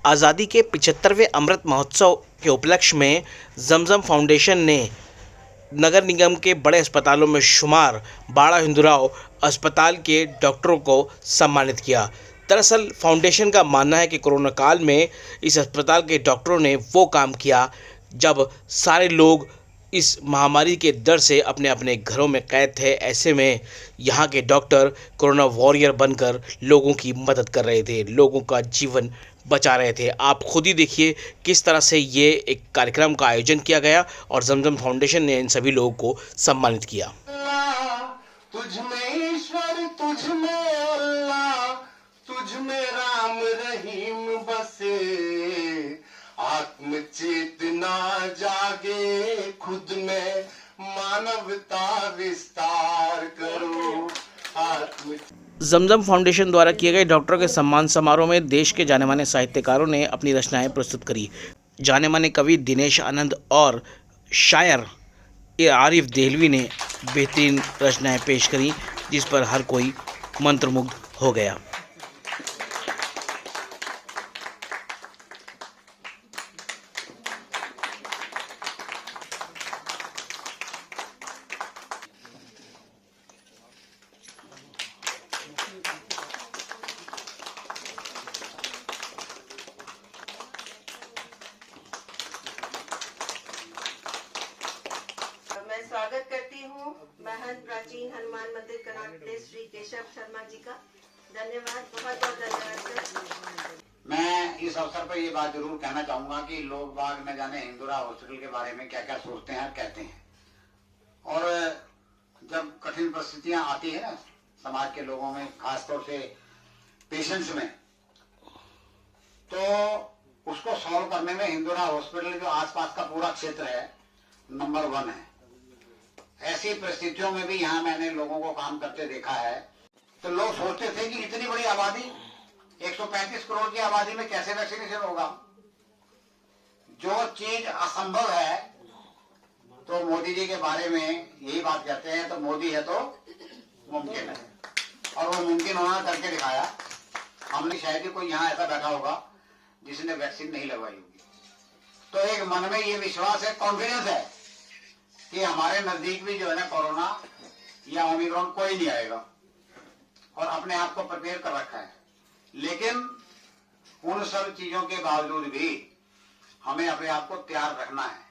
आज़ादी के 75वें अमृत महोत्सव के उपलक्ष्य में जमजम फाउंडेशन ने नगर निगम के बड़े अस्पतालों में शुमार बाड़ा हिंदुराव अस्पताल के डॉक्टरों को सम्मानित किया। दरअसल फाउंडेशन का मानना है कि कोरोना काल में इस अस्पताल के डॉक्टरों ने वो काम किया जब सारे लोग इस महामारी के डर से अपने अपने घरों में कैद थे। ऐसे में यहाँ के डॉक्टर कोरोना वॉरियर बनकर लोगों की मदद कर रहे थे, लोगों का जीवन बचा रहे थे। आप खुद ही देखिए किस तरह से ये एक कार्यक्रम का आयोजन किया गया और जमजम फाउंडेशन ने इन सभी लोगों को सम्मानित किया। तुझ में ईश्वर, तुझ में अल्लाह, तुझ में राम रहीम बसे, आत्म चेतना जागे, खुद में मानवता विस्तार करो। जमजम फाउंडेशन द्वारा किए गए डॉक्टरों के सम्मान समारोह में देश के जाने माने साहित्यकारों ने अपनी रचनाएं प्रस्तुत करी। जाने माने कवि दिनेश आनंद और शायर आरिफ देहलवी ने बेहतरीन रचनाएं पेश करी, जिस पर हर कोई मंत्रमुग्ध हो गया। मैं स्वागत करती हूँ महंत प्राचीन हनुमान मंदिर कनाट प्लेस श्री केशव शर्मा जी का। धन्यवाद, बहुत बहुत धन्यवाद सर। मैं इस अवसर पर ये बात जरूर कहना चाहूंगा कि लोग बाग न जाने हिंदुरा हॉस्पिटल के बारे में क्या क्या सोचते हैं और कहते हैं, और जब कठिन परिस्थितियां आती है ना समाज के लोगों में, खासतौर से पेशेंट्स में, तो उसको सॉल्व करने में हिंदुरा हॉस्पिटल जो आसपास का पूरा क्षेत्र है नंबर 1 है। ऐसी परिस्थितियों में भी यहाँ मैंने लोगों को काम करते देखा है। तो लोग सोचते थे कि इतनी बड़ी आबादी, 135 करोड़ की आबादी में कैसे वैक्सीनेशन होगा। जो चीज असंभव है तो मोदी जी के बारे में यही बात कहते हैं, तो मोदी है तो मुमकिन है, और वो मुमकिन होना करके दिखाया। हमने शायद ही कोई यहाँ ऐसा बैठा होगा जिसने वैक्सीन नहीं लगवाई होगी। तो एक मन में ये विश्वास है, कॉन्फिडेंस है कि हमारे नजदीक भी जो है ना कोरोना या ओमिक्रॉन कोई नहीं आएगा, और अपने आप को प्रिपेयर कर रखा है। लेकिन उन सब चीजों के बावजूद भी हमें अपने आप को तैयार रखना है।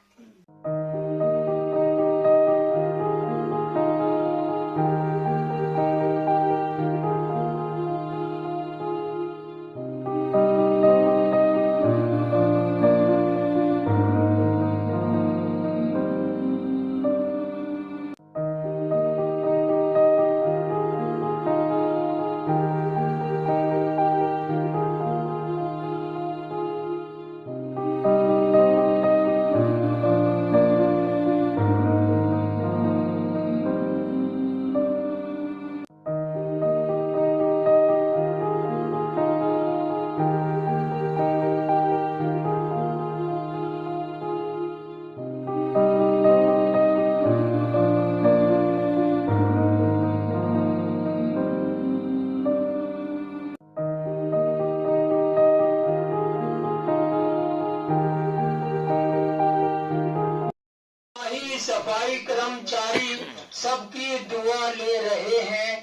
सफाई कर्मचारी सबकी दुआ ले रहे हैं।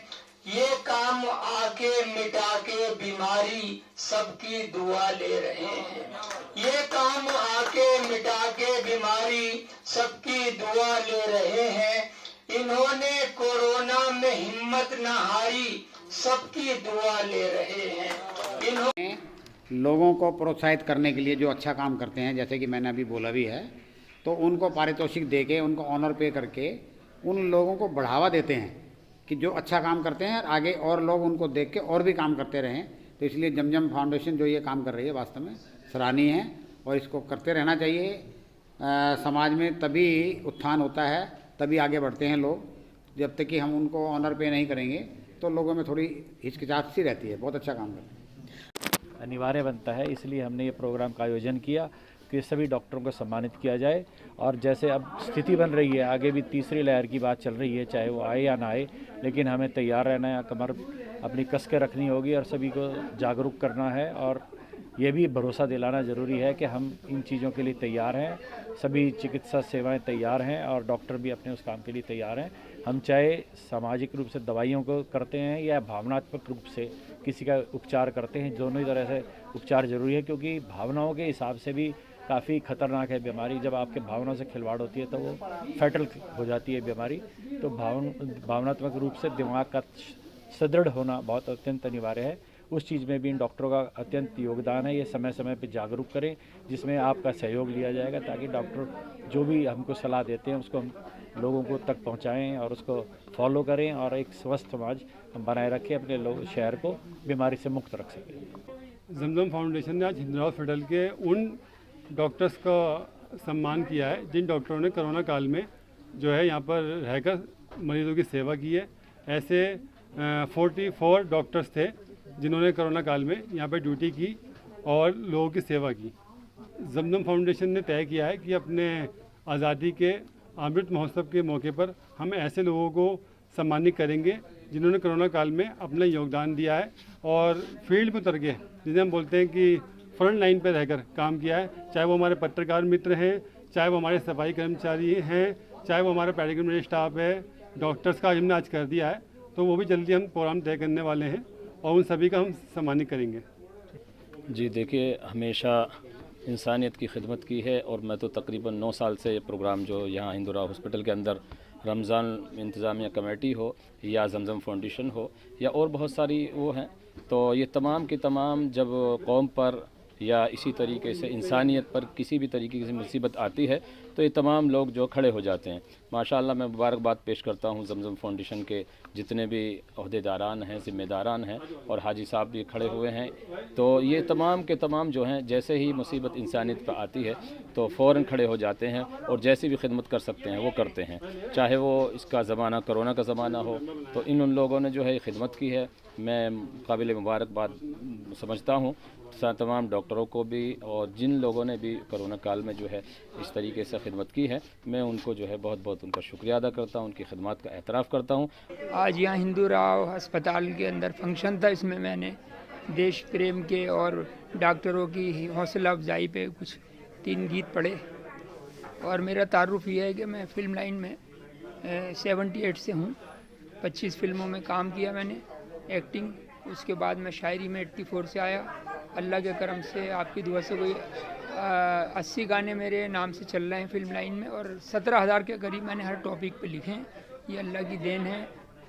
ये काम आके मिटा के बीमारी सबकी दुआ ले रहे हैं। ये काम आके मिटा के बीमारी सबकी दुआ ले रहे हैं। इन्होंने कोरोना में हिम्मत न हारी, सबकी दुआ ले रहे हैं। इन्होंने लोगों को प्रोत्साहित करने के लिए जो अच्छा काम करते हैं, जैसे कि मैंने अभी बोला भी है, तो उनको पारितोषिक देके, उनको ऑनर पे करके उन लोगों को बढ़ावा देते हैं कि जो अच्छा काम करते हैं आगे और लोग उनको देख के और भी काम करते रहें। तो इसलिए जमजम फाउंडेशन जो ये काम कर रही है वास्तव में सराहनीय है, और इसको करते रहना चाहिए। समाज में तभी उत्थान होता है, तभी आगे बढ़ते हैं लोग। जब तक कि हम उनको ऑनर पे नहीं करेंगे तो लोगों में थोड़ी हिचकिचाहट सी रहती है। बहुत अच्छा काम करते हैं, अनिवार्य बनता है। इसलिए हमने ये प्रोग्राम का आयोजन किया कि सभी डॉक्टरों को सम्मानित किया जाए। और जैसे अब स्थिति बन रही है, आगे भी तीसरी लहर की बात चल रही है, चाहे वो आए या ना आए, लेकिन हमें तैयार रहना है, कमर अपनी कस के रखनी होगी और सभी को जागरूक करना है। और ये भी भरोसा दिलाना ज़रूरी है कि हम इन चीज़ों के लिए तैयार हैं, सभी चिकित्सा सेवाएं तैयार हैं और डॉक्टर भी अपने उस काम के लिए तैयार हैं। हम चाहे सामाजिक रूप से दवाइयों को करते हैं या भावनात्मक रूप से किसी का उपचार करते हैं, दोनों ही तरह से उपचार ज़रूरी है, क्योंकि भावनाओं के हिसाब से भी काफ़ी ख़तरनाक है बीमारी। जब आपके भावनाओं से खिलवाड़ होती है तो वो फैटल हो जाती है बीमारी। तो भावनात्मक रूप से दिमाग का सुदृढ़ होना बहुत अत्यंत अनिवार्य है। उस चीज़ में भी इन डॉक्टरों का अत्यंत योगदान है। ये समय समय पर जागरूक करें, जिसमें आपका सहयोग लिया जाएगा, ताकि डॉक्टर जो भी हमको सलाह देते हैं उसको हम लोगों को तक पहुंचाएं और उसको फॉलो करें और एक स्वस्थ समाज हम बनाए रखें, अपने शहर को बीमारी से मुक्त रख सकें। जमजम फाउंडेशन ने आज हिंदुरा हॉस्पिटल के उन डॉक्टर्स का सम्मान किया है जिन डॉक्टरों ने कोरोना काल में जो है यहाँ पर रहकर मरीजों की सेवा की है। ऐसे 44 डॉक्टर्स थे जिन्होंने कोरोना काल में यहाँ पर ड्यूटी की और लोगों की सेवा की। जमजम फाउंडेशन ने तय किया है कि अपने आज़ादी के अमृत महोत्सव के मौके पर हम ऐसे लोगों को सम्मानित करेंगे जिन्होंने कोरोना काल में अपना योगदान दिया है और फील्ड में उतर के, जिसे हम बोलते हैं कि फ्रंट लाइन पर रहकर काम किया है। चाहे वो हमारे पत्रकार मित्र हैं, चाहे वो हमारे सफाई कर्मचारी हैं, चाहे वो हमारा पैरामेडिकल स्टाफ है, डॉक्टर्स का हमने आज कर दिया है, तो वो भी जल्दी हम प्रोग्राम तय करने वाले हैं और उन सभी का हम सम्मानित करेंगे। जी देखिए, हमेशा इंसानियत की खिदमत की है और मैं तो तकरीबन 9 साल से ये प्रोग्राम जो यहाँ हिंदुरा हॉस्पिटल के अंदर रमज़ान इंतज़ामिया कमेटी हो या जमजम फाउंडेशन हो या और बहुत सारी वो हैं, तो ये तमाम की तमाम जब कौम पर या इसी तरीके से इंसानियत पर किसी भी तरीके की मुसीबत आती है तो ये तमाम लोग जो खड़े हो जाते हैं। माशाअल्लाह मैं मुबारकबाद पेश करता हूँ जमजम फाउंडेशन के जितने भी अहदेदारान हैं, ज़िम्मेदारान हैं और हाजी साहब भी खड़े हुए हैं। तो ये तमाम के तमाम जो हैं, जैसे ही मुसीबत इंसानियत पर आती है तो फ़ौरन खड़े हो जाते हैं और जैसी भी खिदमत कर सकते हैं वो करते हैं। चाहे वो इसका ज़माना कोरोना का ज़माना हो, तो उन लोगों ने जो है खिदमत की है, मैं काबिल मुबारकबाद समझता हूँ तमाम डॉक्टरों को भी, और जिन लोगों ने भी कोरोना काल में जो है इस तरीके से खिदमत की है, मैं उनको जो है बहुत बहुत उनका शुक्रिया अदा करता हूँ, उनकी खिदमत का एतराफ़ करता हूँ। आज यहाँ हिंदूराव अस्पताल के अंदर फंक्शन था, इसमें मैंने देश प्रेम के और डॉक्टरों की हौसला अफजाई पे कुछ 3 गीत पढ़े। और मेरा तारुफ ये है कि मैं फ़िल्म लाइन में 78 से हूँ, 25 फिल्मों में काम किया मैंने, एक्टिंग। उसके बाद मैं शायरी में 84 से आया। अल्लाह के करम से, आपकी दुआ से कोई 80 गाने मेरे नाम से चल रहे हैं फिल्म लाइन में और 17,000 के करीब मैंने हर टॉपिक पे लिखे हैं। ये अल्लाह की देन है।